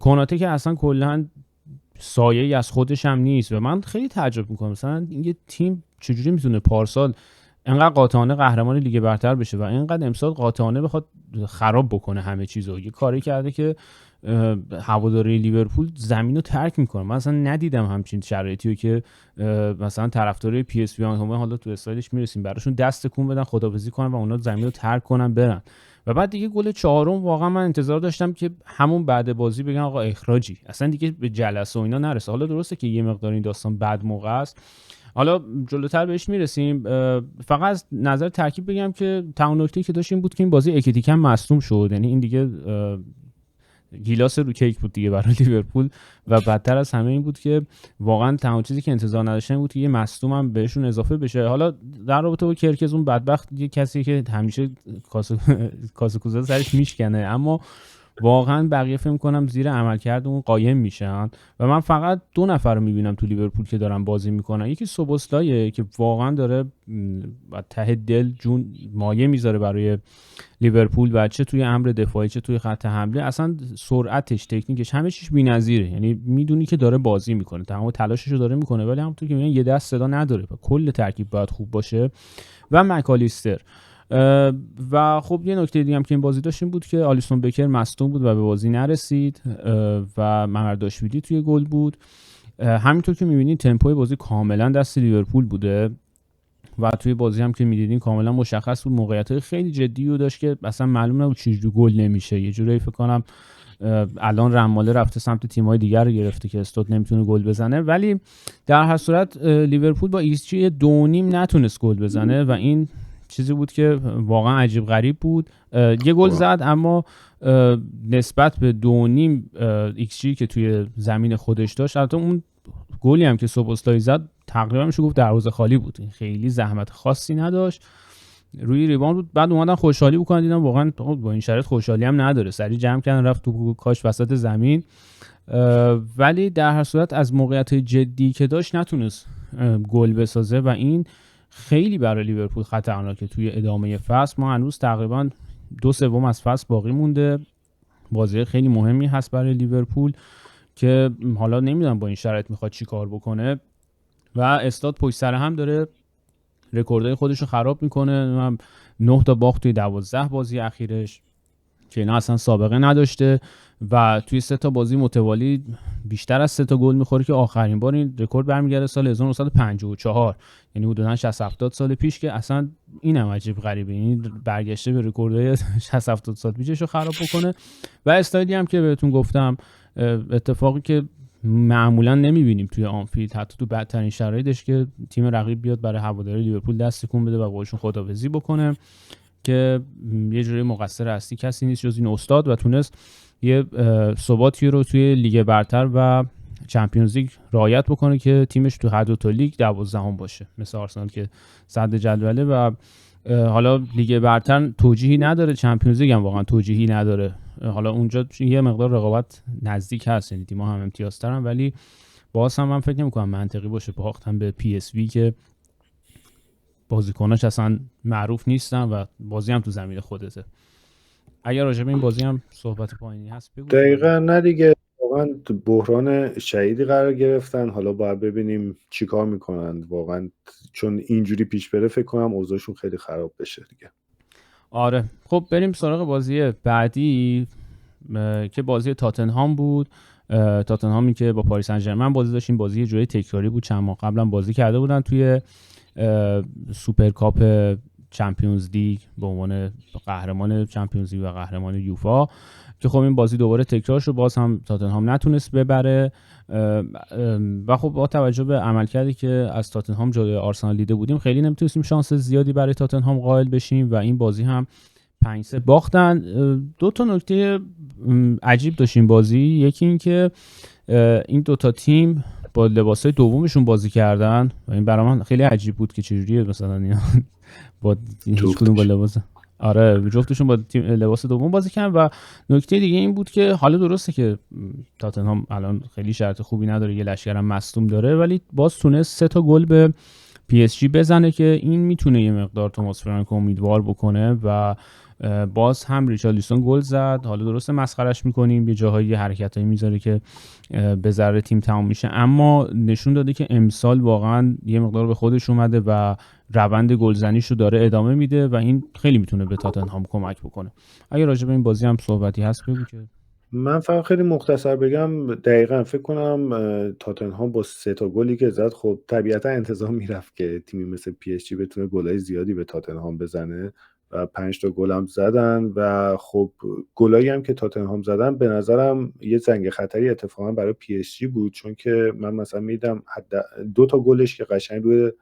کناته که اصلا کلا سایه‌ای از خودش هم نیست و من خیلی تعجب میکنم مثلا این تیم چجوری میتونه پارسال انقدر قاطعانه قهرمان لیگ برتر بشه و اینقدر امسال قاطعانه بخواد خراب بکنه همه چیزو. یه کاری کرده که هواداری لیورپول زمین رو ترک میکنه. من اصلا ندیدم همچین شرایطی رو که مثلا طرفدارای پی اس وی هم حالا تو استایلش میرسیم براشون دست تکون بدن خداحافظی کنن و اونا زمین رو ترک کنن برن. و بعد دیگه گل چهارم واقعا من انتظار داشتم که همون بعد بازی بگن آقا اخراجی، اصلا دیگه به جلسه و اینا نرسه. حالا درسته که یه مقدار این داستان بعد موقع است، حالا جلوتر بهش میرسیم. فقط از نظر ترکیب بگم که تمام نکته‌ای که داشتیم بود که این بازی اکیتیکن مصدوم شد، یعنی این دیگه گیلاس رو کیک بود دیگه برای لیورپول و بدتر از همه این بود که واقعا تمام چیزی که انتظار نداشتن بود که یه مصدوم هم بهشون اضافه بشه. حالا در رابطه با کرکز اون بدبخت یه کسی که همیشه کاسه کوزه سرش میشکنه، اما واقعا بقیه فکر کنم زیر عملکرد اون قایم میشن و من فقط دو نفر رو میبینم تو لیورپول که دارن بازی میکنن. یکی سوبوسلایه که واقعا داره ته دل جون مایه میذاره برای لیورپول و چه توی امر دفاعی چه توی خط حمله، اصلا سرعتش تکنیکش همه چیش بی‌نظیره. یعنی میدونی که داره بازی میکنه، تمام تلاشش رو داره میکنه، ولی همونطور که میگن یه دست صدا نداره و کل ترکیب باید خوب باشه. و مکالیستر و خب یه نکته دیگه هم که این بازی داشتیم بود که آلیسون بکر مصدوم بود و به بازی نرسید و ممرداشویلی توی گل بود. همینطور که می‌بینید تمپوی بازی کاملا دست لیورپول بوده و توی بازی هم که می‌دیدین کاملا مشخص بود موقعیت‌های خیلی جدی رو داشت که اصلا معلوم نبود چجوری گل نمیشه. یه جوری فکر کنم الان رماله رفته سمت تیم‌های دیگر رو گرفته که استوت نمیتونه گل بزنه، ولی در هر صورت لیورپول با ایکس جی 2.5 نتونست گل بزنه و این چیزی بود که واقعا عجیب غریب بود. یه گل زد اما نسبت به 2.5 ایکس جی که توی زمین خودش داشت، البته اون گلی هم که سوبوسلای زد تقریبا میشه گفت دروازه خالی بود، خیلی زحمت خاصی نداشت، روی ریباند بود. بعد اومدن خوشحالی بکنن، دیدم واقعا با این شرایط خوشحالی هم نداره، سریع جمع کردن رفت تو کاش وسط زمین. ولی در هر صورت از موقعیت جدی که داشت نتونست گل بسازه و این خیلی برای لیورپول خطرناکه توی ادامه فصل. ما هنوز تقریبا 2/3 از فصل باقی مونده، بازی خیلی مهمی هست برای لیورپول که حالا نمیدونم با این شرایط میخواد چی کار بکنه و استاد پشت سر هم داره رکوردهای خودش رو خراب میکنه. 9 تا باخت توی 12 بازی اخیرش که اینا اصلا سابقه نداشته و توی 3 تا بازی متوالی بیشتر از 3 تا گل میخوره که آخرین بار این رکورد برمیگرده سال 1954، یعنی حدوداً 60-70 سال پیش که اصلا اینم عجیب غریبه، یعنی برگشته به رکوردهای 60-70 سال پیشش رو خراب بکنه. و استایلی هم که بهتون گفتم اتفاقی که معمولا نمیبینیم توی آنفیلد، حتی تو بدترین شرایطش که تیم رقیب بیاد برای هواداری لیورپول دست تکون بده و باشون خداحافظی بکنه که یه جوری مقصر اصلی کسی نیست جز این استاد و تونست یه ثباتی رو توی لیگ برتر و چمپیونز لیگ رعایت بکنه که تیمش تو هر دو تا لیگ 12ام باشه، مثل آرسنال که صدر جدوله و حالا لیگ برتر توجیهی نداره، چمپیونز لیگ هم واقعا توجیهی نداره. حالا اونجا یه مقدار رقابت نزدیک هست، یعنی تیم‌ها هم امتیازترن، ولی باز هم من فکر نمی‌کنم منطقی باشه باختن به پی اس وی که بازیکناش اصلا معروف نیستن و بازی هم تو زمین خودته. اگر راجع به این بازی هم صحبت پایینی هست بگو. دقیقا نه دیگه، واقعا تو بحران شدیدی قرار گرفتن. حالا باید ببینیم چی کار میکنن واقعا، چون اینجوری پیش بره فکر کنم اوضاعشون خیلی خراب بشه دیگه. آره خب بریم سراغ بازی بعدی که بازی تاتنهام بود. تاتنهامی که با پاریس سن ژرمن بازی داشت. این بازی جوری تکراری بود، چند ماه قبلا بازی کرده بودن توی سوپرکاپ چمپیونز لیگ به عنوان قهرمان چمپیونز لیگ و قهرمان یوفا، که خب این بازی دوباره تکرار شد، باز هم تاتنهام نتونست ببره و خب با توجه به عملکردی که از تاتنهام جلوی آرسنال دیده بودیم خیلی نمیتونستیم شانس زیادی برای تاتنهام قائل بشیم و این بازی هم 5-3 باختن. دو تا نکته عجیب داشت این بازی. یکی این که این دوتا تیم با لباسای دومشون بازی کردن و این برای من خیلی عجیب بود که چجوریه مثلا اینا با هیچ کدوم با لباس، آره جفتشون با لباس دوم بازی کردن. و نکته دیگه این بود که حالا درسته که تاتنهام الان خیلی شرط خوبی نداره، یه لشکرم مصدوم داره، ولی باز تونست 3 تا گل به پی اس جی بزنه که این میتونه یه مقدار توماس فرانک امیدوار بکنه و باز هم ریچارلیسون گل زد. حالا درسته مسخرش میکنیم، یه جاهایی حرکتایی میذاره که به ضرر تیم تمام میشه، اما نشون داده که امسال واقعا یه مقدار به خودش اومده و روند گلزنیشو داره ادامه میده و این خیلی میتونه به تاتنهام کمک بکنه. اگه راجع به این بازی هم صحبتی هست بگو. که من فقط خیلی مختصر بگم، دقیقا فکر کنم تاتنهام با 3 تا گلی که زد خب طبیعتا انتظار میرفت که تیمی مثل پی اس جی بتونه گلای زیادی به تاتنهام بزنه و 5 تا گل هم زدن و خب گلایی هم که تاتنهام زدن به نظرم یه زنگ خطری اتفاقا برای پی اس جی بود، چون که من مثلا میدم 2 تا گلش که قشنگ روی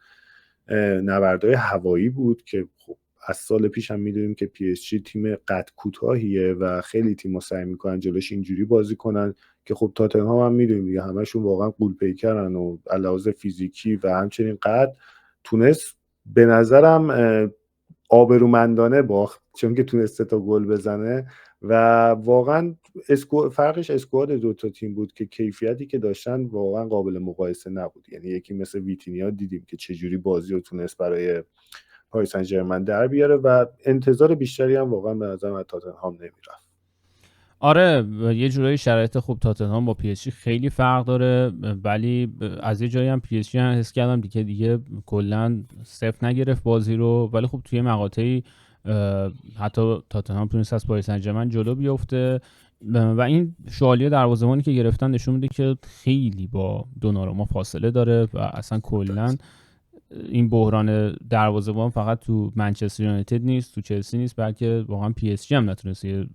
نبردهای هوایی بود که خب از سال پیش هم میدونیم که پی اس جی تیم قد کوتاهیه و خیلی تیم‌ها سعی میکنن جلوش اینجوری بازی کنن که خب تاتنهام هم میدونیم دیگه همشون واقعا غول پیکرن و علاوه فیزیکی و همچنین قد تونست به نظرم آبرومندانه باخت، چون که تونسته تا گل بزنه و واقعا فرقش اسکواد دو تا تیم بود که کیفیتی که داشتن واقعا قابل مقایسه نبود. یعنی یکی مثل ویتینیا دیدیم که چجوری بازی رو تونست برای پاریس سن ژرمن در بیاره و انتظار بیشتری هم واقعا به نظرم از تاتنهام نمیرفت. آره یه جورایی شرایط خوب تاتنهام با پی اس جی خیلی فرق داره، ولی از یه جایی هم پی اس جی هم حس کردم دیگه کلا صفر نگرفت بازی رو، ولی خب توی مقاطعی حتی تاتنهام تونست از پاریس سن ژرمن جلو بیفته و این شوالیه دروازه‌بانی که گرفتن نشون میده که خیلی با دوناروما فاصله داره و اصلا کلا این بحران دروازه‌بان فقط تو منچستر یونایتد نیست، تو چلسی نیست، بلکه واقعا پی اس جی هم نتونسته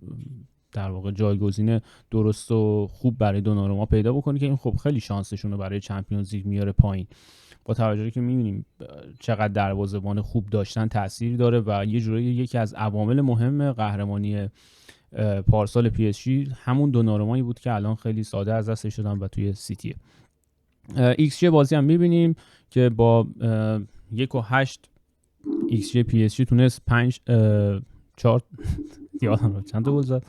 در واقع جایگزین درست و خوب برای دوناروما پیدا بکنه که این خب خیلی شانسشون رو برای چمپیونز لیگ میاره پایین، با توجهی که می‌بینیم چقدر دروازه‌بان خوب داشتن تأثیر داره و یه جورایی یکی از عوامل مهم قهرمانی پارسال پی اس جی همون دونارومایی بود که الان خیلی ساده از دستش دادن و توی سیتی. ایکس جی بازی هم می‌بینیم که با 1.8 ایکس جی پی اس جی تونست 4 یادم چند تا گل زد،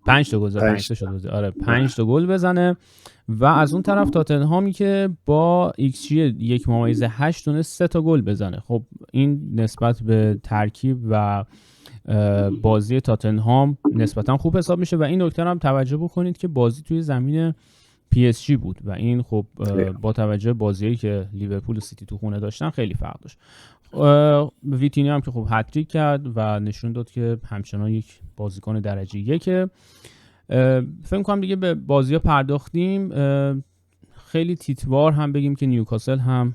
5 تا گل زد، 5 تا شد، آره 5 تا گل بزنه. و از اون طرف تاتنهامی که با ایکس جی 1.8 تونست 3 تا گل بزنه. خب این نسبت به ترکیب و بازی تاتنهام نسبتا خوب حساب میشه و این نکته هم توجه بکنید که بازی توی زمین پی اس جی بود و این خب با توجه بازیایی که لیورپول و سیتی تو خونه داشتن خیلی فرق داشت. ویتینیا هم که خب هتریک کرد و نشون داد که همچنان یک بازیکن درجه یکه. فکر کنم دیگه به بازی‌ها پرداختیم. خیلی تیتوار هم بگیم که نیوکاسل هم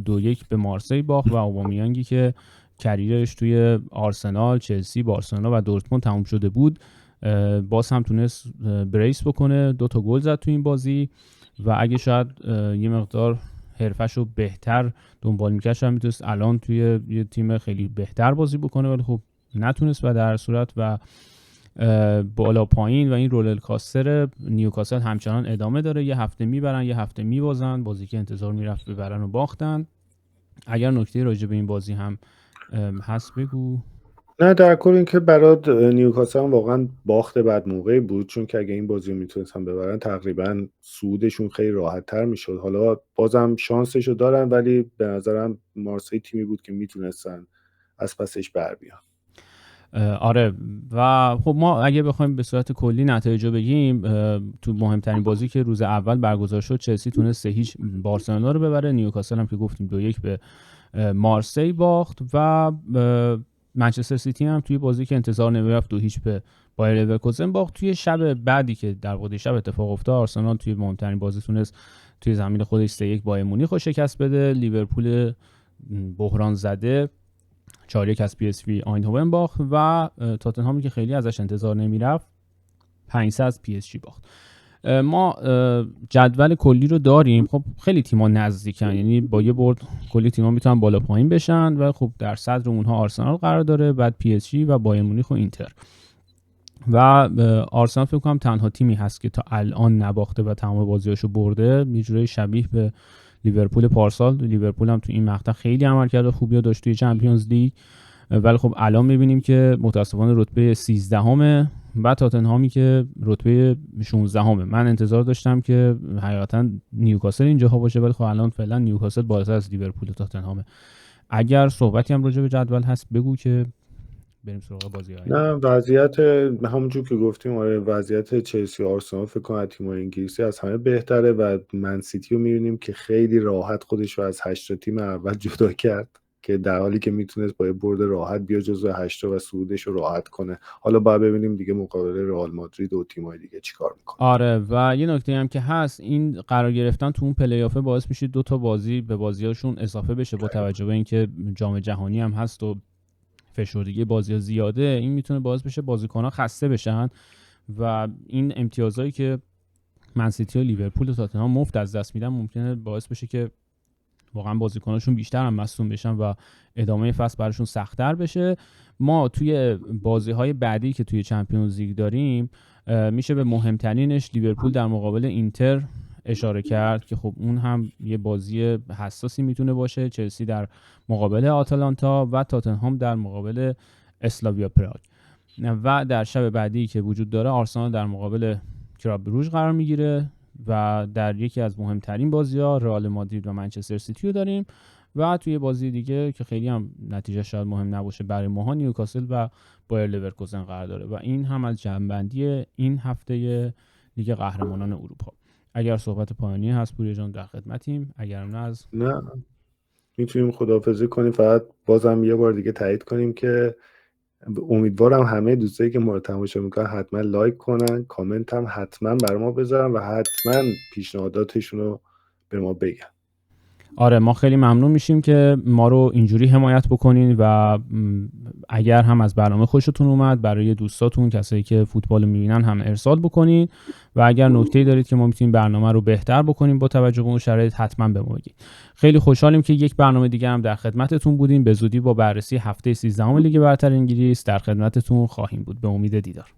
2-1 به مارسی باخت و اوبامیانگی که کریرش توی آرسنال، چلسی، بارسلونا و دورتموند تموم شده بود باز هم تونست بریس بکنه، 2 تا گل زد تو این بازی و اگه شاید یه مقدار حرفشو بهتر دنبال می‌کرد شاید میتونست الان توی یه تیم خیلی بهتر بازی بکنه، ولی خب نتونست و در صورت و بالا پایین و این رولر کاستر نیوکاسل همچنان ادامه داره. یه هفته میبرن یه هفته میبازن، بازی که انتظار میرفت ببرن و باختن. اگر نکته راجع به این بازی هم هست بگو. نه در کل اینکه برات نیوکاسل هم واقعا باخت بعد موقعی بود، چون که اگه این بازی رو میتونستن ببرن تقریبا صعودشون خیلی راحت تر میشد. حالا بازم شانسشو دارن، ولی به نظرم مارسی تیمی بود که میتونستن از پسش بر بیان. آره و خب ما اگه بخوایم به صورت کلی نتایجو بگیم، تو مهمترین بازی که روز اول برگزار شد چلسی تونست 3-0 بارسلونا رو ببره، نیوکاسل هم که گفتیم 2-1 به مارسی باخت و منچستر سیتی هم توی بازی که انتظار نمیرفت 2-0 به بایر لورکوزن باخت. توی شب بعدی که در واقع شب اتفاق افتاد، آرسنال توی مهمترین بازی تونست توی زمین خودش 3-1 بایر مونیخ رو شکست بده. لیورپول بحران زده 4-1 از پی اس وی آیندهوون باخت و تاتنهامی که خیلی ازش انتظار نمیرفت 5-3 از پی اس جی باخت. ما جدول کلی رو داریم. خب خیلی تیم‌ها نزدیکن، یعنی با یه برد کلی تیم‌ها میتونن بالا پایین بشن و خب در صدر اونها آرسنال قرار داره، بعد پی اس جی و بایر مونیخ و اینتر. و آرسنال فکر کنم تنها تیمی هست که تا الان نباخته و تمام بازیاشو برده، یه جوری شبیه به لیورپول پارسال. لیورپول هم تو این مقطع خیلی عملکرد خوبی داشت توی چمپیونز لیگ، ولی خب الان می‌بینیم که متأسفانه رتبه 13 و تاتنهامی که رتبه 16 من انتظار داشتم که حقیقتا نیوکاسل اینجاها باشه، ولی خب الان فعلا نیوکاسل بالاتر از لیورپول و تاتنهامه. اگر صحبتی هم راجع به جدول هست بگو که بریم سراغ بازی های. نه وضعیت همونجور که گفتیم، آره وضعیت چلسی و آرسنال فکر کنم تیم‌های انگلیسی از همه بهتره و من سیتی رو می‌بینیم که خیلی راحت خودش رو از 8 تیم اول جدا کرد، که در حالی که میتونست با یه برد راحت بیا جزو 8 و صعودش رو راحت کنه. حالا باید ببینیم دیگه مقابل رئال مادرید و تیم‌های دیگه چیکار میکنه. آره و یه نکته هم که هست، این قرار گرفتن تو اون پلی آف باعث میشه 2 تا بازی به بازیاشون اضافه بشه، با توجه به اینکه جام جهانی هم هست و فشردگی بازی‌ها زیاده. این میتونه باعث بشه بازیکن‌ها خسته بشن و این امتیازایی که منسیتی و لیورپول و تاتنهام مفت از دست میدن ممکنه باعث بشه که واقعا بازیکناشون بیشتر هم مصدوم بشن و ادامه فصل براشون سخت‌تر بشه. ما توی بازی‌های بعدی که توی چمپیونز لیگ داریم میشه به مهمترینش لیورپول در مقابل اینتر اشاره کرد که خب اون هم یه بازی حساسی میتونه باشه. چلسی در مقابل آتالانتا و تاتنهام در مقابل اسلاویا پراگ. و در شب بعدی که وجود داره آرسنال در مقابل کلاب بروژ قرار میگیره و در یکی از مهمترین بازی‌ها رئال مادرید و منچستر سیتی رو داریم و توی بازی دیگه که خیلی هم نتیجه شاید مهم نباشه برای ماها، نیوکاسل و بایر لورکوزن قرار داره و این هم از جنبندی این هفته لیگ قهرمانان اروپا. اگر صحبت پایانی هست پوریا جان در خدمتیم، اگر نه میتونیم خداحافظی کنیم. فقط بازم یه بار دیگه تایید کنیم که امیدوارم همه دوستایی که ما رو تماشا میکنن حتما لایک کنن، کامنت هم حتما برای ما بذارن و حتما پیشنهاداتشون رو به ما بگن. آره ما خیلی ممنون میشیم که ما رو اینجوری حمایت بکنین و اگر هم از برنامه خوشتون اومد برای دوستاتون، کسایی که فوتبال میبینن هم ارسال بکنین و اگر نکته‌ای دارید که ما میتونیم برنامه رو بهتر بکنیم با توجه به اون شرایط حتما به ما بگید. خیلی خوشحالیم که یک برنامه دیگه هم در خدمتتون بودیم. به زودی با بررسی هفته 13 لیگ برتر انگلیس در خدمتتون خواهیم بود. به امید دیدار.